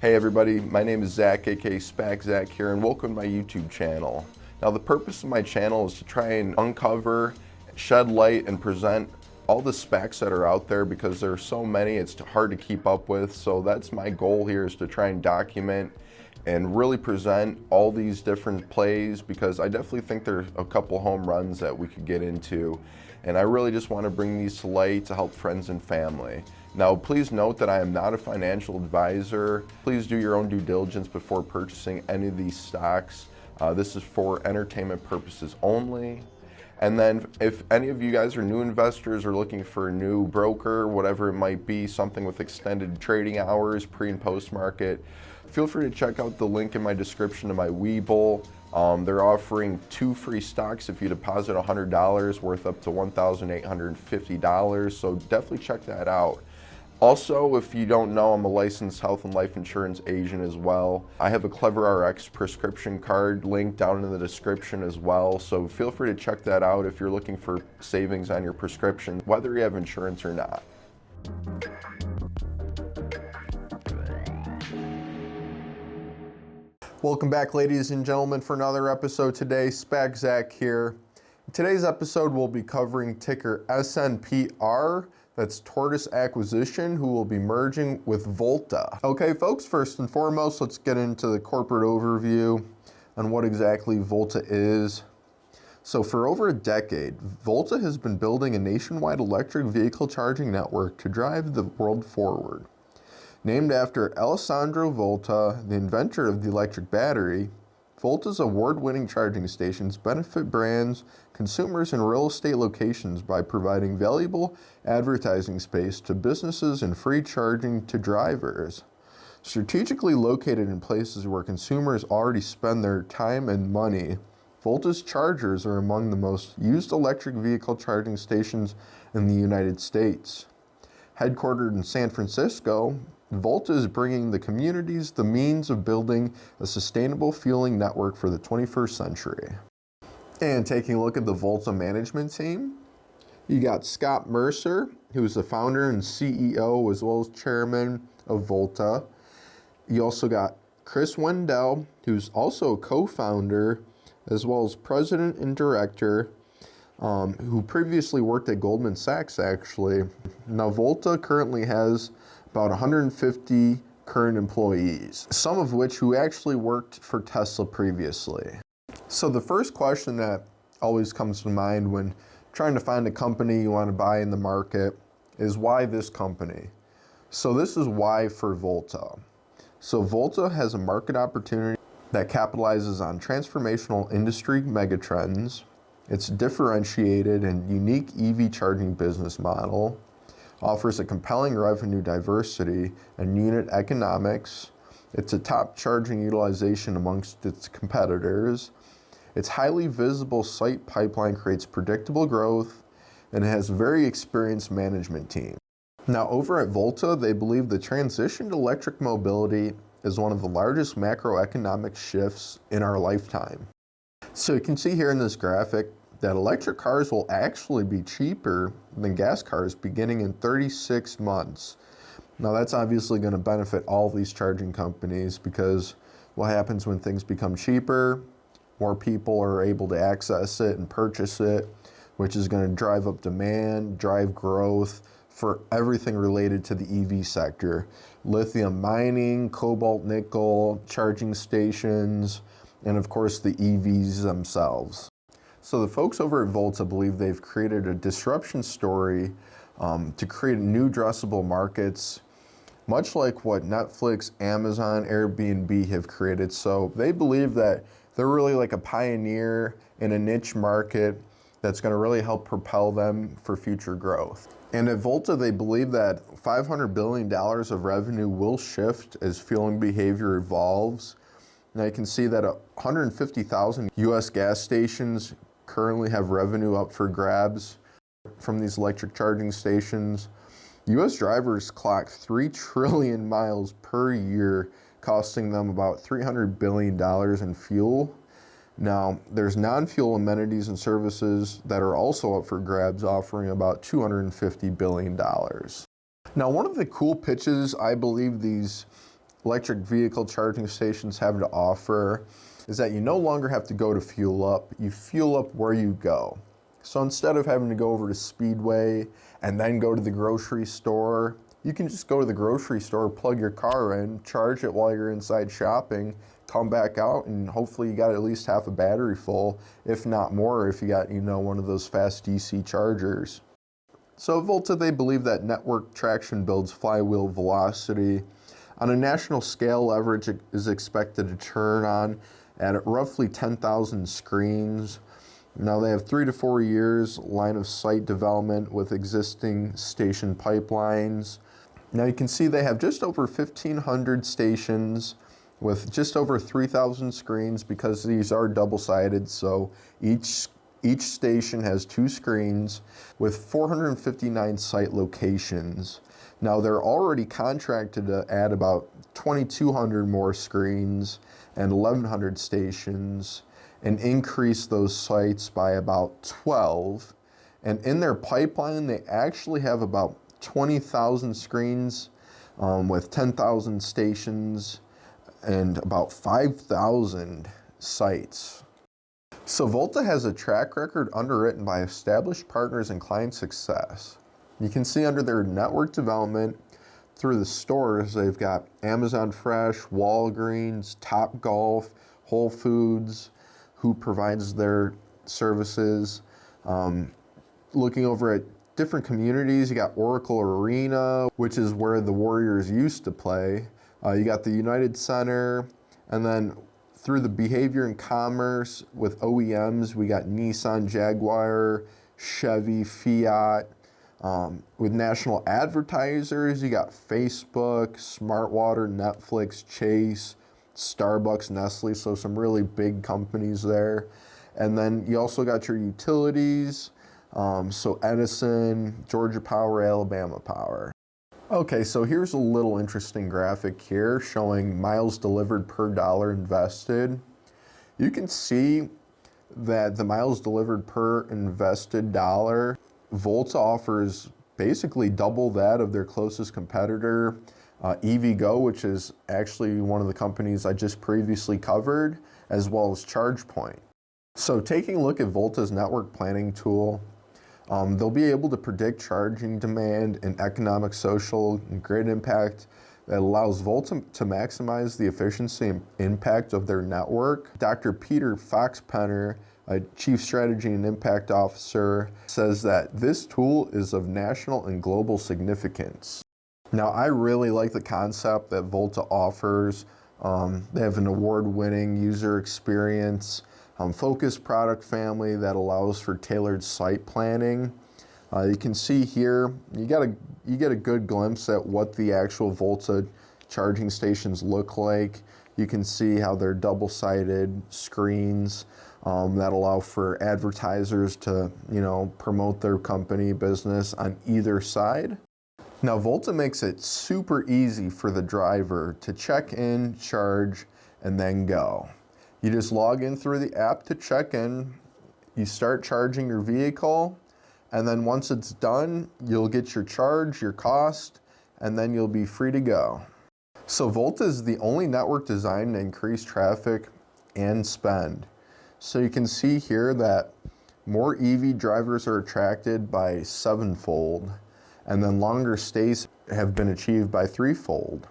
Hey everybody, my name is Zach, aka SPAC Zach here, and welcome to my YouTube channel. Now the purpose of my channel is to try and uncover, shed light, and present all the SPACs that are out there because there are so many, it's hard to keep up with. So that's my goal here, is to try and document and really present all these different plays, because I definitely think there's a couple home runs that we could get into. And I really just want to bring these to light to help friends and family. Now, please note that I am not a financial advisor. Please do your own due diligence before purchasing any of these stocks. This is for entertainment purposes only. And then if any of you guys are new investors or looking for a new broker, whatever it might be, something with extended trading hours, pre and post market, feel free to check out the link in my description to my Webull. They're offering 2 free stocks if you deposit $100, worth up to $1,850. So definitely check that out. Also, if you don't know, I'm a licensed health and life insurance agent as well. I have a CleverRX prescription card linked down in the description as well. So feel free to check that out if you're looking for savings on your prescription, whether you have insurance or not. Welcome back, ladies and gentlemen, for another episode today. SPAC Zach here. In today's episode, we'll be covering ticker SNPR. That's Tortoise Acquisition, who will be merging with Volta. Okay, folks, first and foremost, let's get into the corporate overview on what exactly Volta is. So for over a decade, Volta has been building a nationwide electric vehicle charging network to drive the world forward. Named after Alessandro Volta, the inventor of the electric battery, Volta's award-winning charging stations benefit brands, consumers, and real estate locations by providing valuable advertising space to businesses and free charging to drivers. Strategically located in places where consumers already spend their time and money, Volta's chargers are among the most used electric vehicle charging stations in the United States. Headquartered in San Francisco, Volta is bringing the communities the means of building a sustainable fueling network for the 21st century. And taking a look at the Volta management team, you got Scott Mercer, who's the founder and CEO as well as chairman of Volta. You also got Chris Wendell, who's also a co-founder as well as president and director, who previously worked at Goldman Sachs actually. Now Volta currently has about 150 current employees, some of which who actually worked for Tesla previously. So the first question that always comes to mind when trying to find a company you want to buy in the market is, why this company? So this is why for Volta. So Volta has a market opportunity that capitalizes on transformational industry megatrends. It's differentiated and unique EV charging business model, offers a compelling revenue diversity and unit economics. It's a top charging utilization amongst its competitors. Its highly visible site pipeline creates predictable growth, and it has a very experienced management team. Now over at Volta, they believe the transition to electric mobility is one of the largest macroeconomic shifts in our lifetime. So you can see here in this graphic that electric cars will actually be cheaper than gas cars beginning in 36 months. Now that's obviously going to benefit all these charging companies, because what happens when things become cheaper, more people are able to access it and purchase it, which is going to drive up demand, drive growth for everything related to the EV sector. Lithium mining, cobalt, nickel, charging stations, and of course the EVs themselves. So the folks over at Volta believe they've created a disruption story to create new addressable markets, much like what Netflix, Amazon, Airbnb have created. So they believe that they're really like a pioneer in a niche market that's going to really help propel them for future growth. And at Volta, they believe that $500 billion of revenue will shift as fueling behavior evolves. Now you can see that 150,000 US gas stations currently have revenue up for grabs from these electric charging stations. US drivers clock 3 trillion miles per year, costing them about $300 billion in fuel. Now, there's non-fuel amenities and services that are also up for grabs, offering about $250 billion. Now, one of the cool pitches I believe these electric vehicle charging stations have to offer is that you no longer have to go to fuel up, you fuel up where you go. So instead of having to go over to Speedway and then go to the grocery store, you can just go to the grocery store, plug your car in, charge it while you're inside shopping, come back out, and hopefully you got at least half a battery full, if not more, if you got, one of those fast DC chargers. So at Volta, they believe that network traction builds flywheel velocity. On a national scale, leverage is expected to turn on at roughly 10,000 screens. Now they have 3 to 4 years line of sight development with existing station pipelines. Now you can see they have just over 1,500 stations with just over 3,000 screens because these are double-sided, so each station has 2 screens with 459 site locations. Now they're already contracted to add about 2,200 more screens and 1,100 stations and increase those sites by about 12. And in their pipeline, they actually have about 20,000 screens with 10,000 stations and about 5,000 sites. So Volta has a track record underwritten by established partners and client success. You can see under their network development through the stores, they've got Amazon Fresh, Walgreens, Topgolf, Whole Foods, who provides their services. Looking over at different communities, you got Oracle Arena, which is where the Warriors used to play. You got the United Center, and then through the behavior and commerce with OEMs, we got Nissan, Jaguar, Chevy, Fiat. With national advertisers, you got Facebook, Smartwater, Netflix, Chase, Starbucks, Nestle, so some really big companies there. And then you also got your utilities, so Edison, Georgia Power, Alabama Power. Okay, so here's a little interesting graphic here showing miles delivered per dollar invested. You can see that the miles delivered per invested dollar, Volta offers basically double that of their closest competitor, EVgo, which is actually one of the companies I just previously covered, as well as ChargePoint. So taking a look at Volta's network planning tool, they'll be able to predict charging demand and economic, social, and grid impact that allows Volta to maximize the efficiency and impact of their network. Dr. Peter Foxpenner, a Chief Strategy and Impact Officer, says that this tool is of national and global significance. Now, I really like the concept that Volta offers. They have an award-winning user experience, focused product family that allows for tailored site planning. You can see here, you get a good glimpse at what the actual Volta charging stations look like. You can see how they're double-sided screens that allow for advertisers to, promote their company business on either side. Now, Volta makes it super easy for the driver to check in, charge, and then go. You just log in through the app to check in, you start charging your vehicle, and then once it's done, you'll get your charge, your cost, and then you'll be free to go. So Volta is the only network designed to increase traffic and spend. So you can see here that more EV drivers are attracted by 7-fold, and then longer stays have been achieved by 3-fold.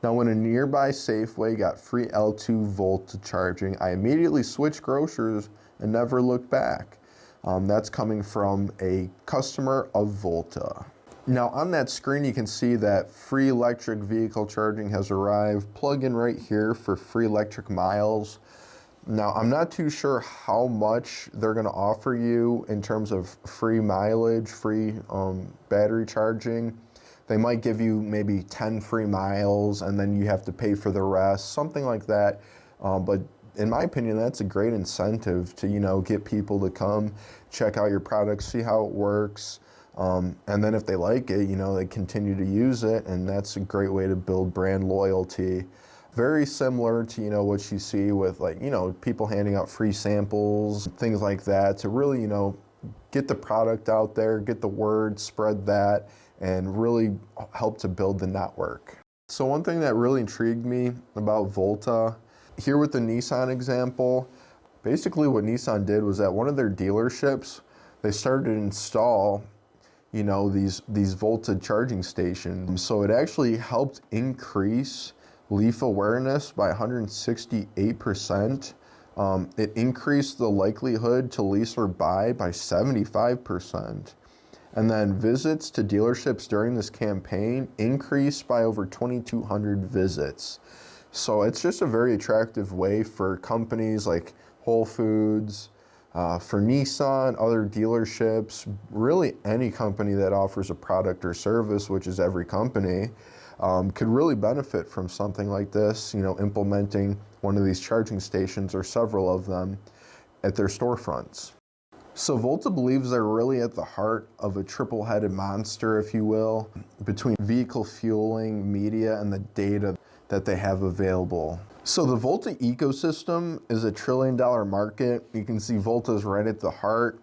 Now, when a nearby Safeway got free L2 Volta charging, I immediately switched grocers and never looked back. That's coming from a customer of Volta. Now, on that screen, you can see that free electric vehicle charging has arrived. Plug in right here for free electric miles. Now, I'm not too sure how much they're going to offer you in terms of free mileage, free battery charging. They might give you maybe 10 free miles and then you have to pay for the rest, something like that. But in my opinion, that's a great incentive to, get people to come check out your product, see how it works. And then if they like it, they continue to use it, and that's a great way to build brand loyalty. Very similar to, what you see with people handing out free samples, things like that, to really, get the product out there, get the word, spread that, and really help to build the network. So one thing that really intrigued me about Volta, here with the Nissan example, basically what Nissan did was at one of their dealerships, they started to install, these Volta charging stations. So it actually helped increase leaf awareness by 168%. It increased the likelihood to lease or buy by 75%. And then visits to dealerships during this campaign increased by over 2,200 visits. So it's just a very attractive way for companies like Whole Foods, for Nissan, other dealerships, really any company that offers a product or service, which is every company, could really benefit from something like this, implementing one of these charging stations or several of them at their storefronts. So Volta believes they're really at the heart of a triple-headed monster, if you will, between vehicle fueling, media, and the data that they have available. So the Volta ecosystem is a $1 trillion market. You can see Volta's right at the heart,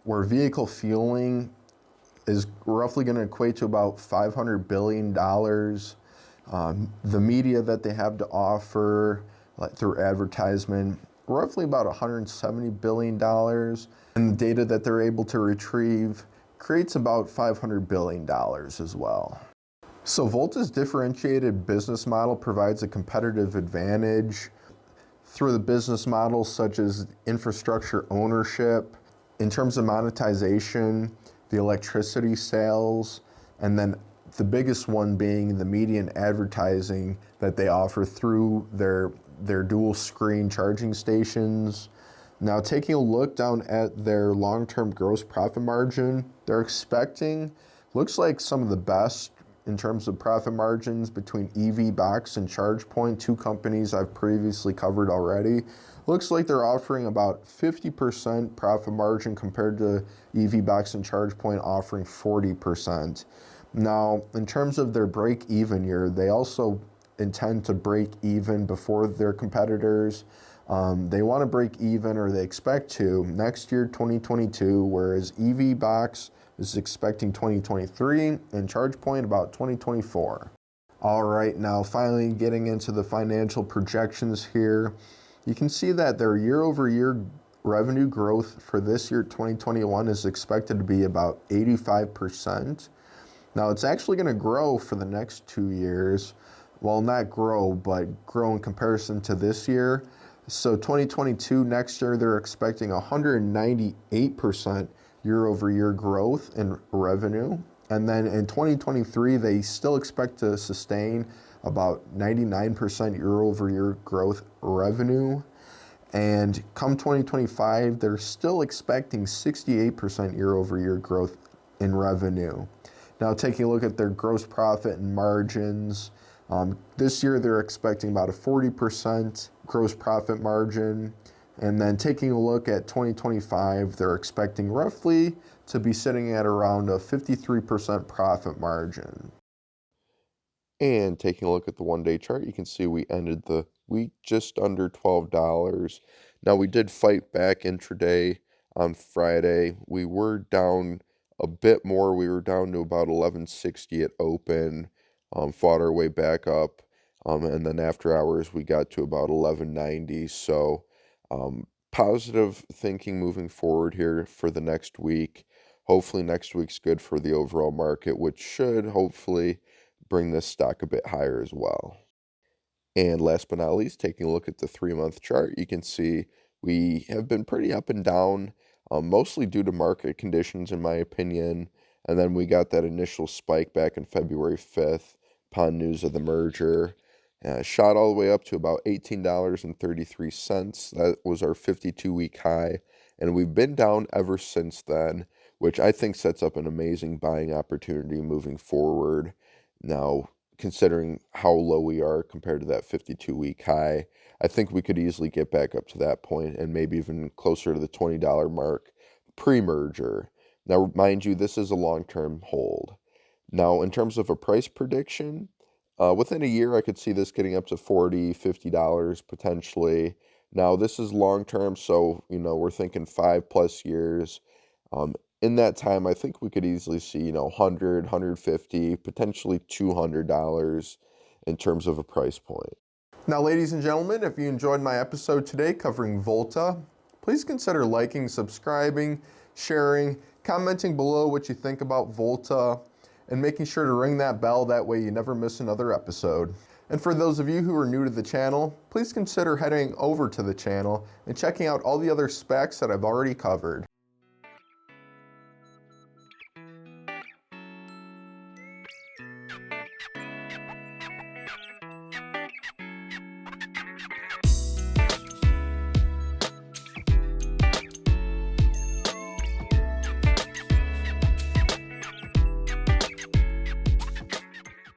where vehicle fueling is roughly going to equate to about $500 billion. The media that they have to offer, like through advertisement, roughly about $170 billion. And the data that they're able to retrieve creates about $500 billion as well. So Volta's differentiated business model provides a competitive advantage through the business models such as infrastructure ownership, in terms of monetization, the electricity sales, and then the biggest one being the media and advertising that they offer through their dual screen charging stations. Now, taking a look down at their long-term gross profit margin, they're expecting, looks like some of the best in terms of profit margins between EV Box and ChargePoint, two companies I've previously covered already. Looks like they're offering about 50% profit margin compared to EV Box and ChargePoint offering 40%. Now, in terms of their break-even year, they also intend to break even before their competitors. They want to break even, or they expect to, next year, 2022, whereas EV Box is expecting 2023 and ChargePoint about 2024. All right, now finally getting into the financial projections here. You can see that their year-over-year revenue growth for this year, 2021, is expected to be about 85%. Now, it's actually going to grow for the next 2 years. Well, not grow, but grow in comparison to this year. So 2022, next year, they're expecting 198% year-over-year growth in revenue. And then in 2023, they still expect to sustain about 99% year-over-year growth revenue. And come 2025, they're still expecting 68% year-over-year growth in revenue. Now, taking a look at their gross profit and margins, this year they're expecting about a 40% gross profit margin. And then taking a look at 2025, they're expecting roughly to be sitting at around a 53% profit margin. And taking a look at the one-day chart, you can see we ended the week just under $12. Now, we did fight back intraday on Friday. We were down a bit more. We were down to about 1160 at open, fought our way back up, and then after hours we got to about 1190. So positive thinking moving forward here for the next week. Hopefully next week's good for the overall market, which should hopefully bring this stock a bit higher as well. And last but not least, taking a look at the 3-month chart, you can see we have been pretty up and down, mostly due to market conditions, in my opinion. And then we got that initial spike back in February 5th upon news of the merger. Shot all the way up to about $18.33. That was our 52-week high. And we've been down ever since then, which I think sets up an amazing buying opportunity moving forward. Now, considering how low we are compared to that 52-week high, I think we could easily get back up to that point and maybe even closer to the $20 mark pre-merger. Now, mind you, this is a long-term hold. Now, in terms of a price prediction, within a year, I could see this getting up to $40, $50 potentially. Now, this is long-term, so, we're thinking 5+ years. in that time, I think we could easily see, you know, 100, 150, potentially $200 in terms of a price point. Now, ladies and gentlemen, if you enjoyed my episode today covering Volta, please consider liking, subscribing, sharing, commenting below what you think about Volta, and making sure to ring that bell. That way you never miss another episode. And for those of you who are new to the channel, please consider heading over to the channel and checking out all the other SPACs that I've already covered.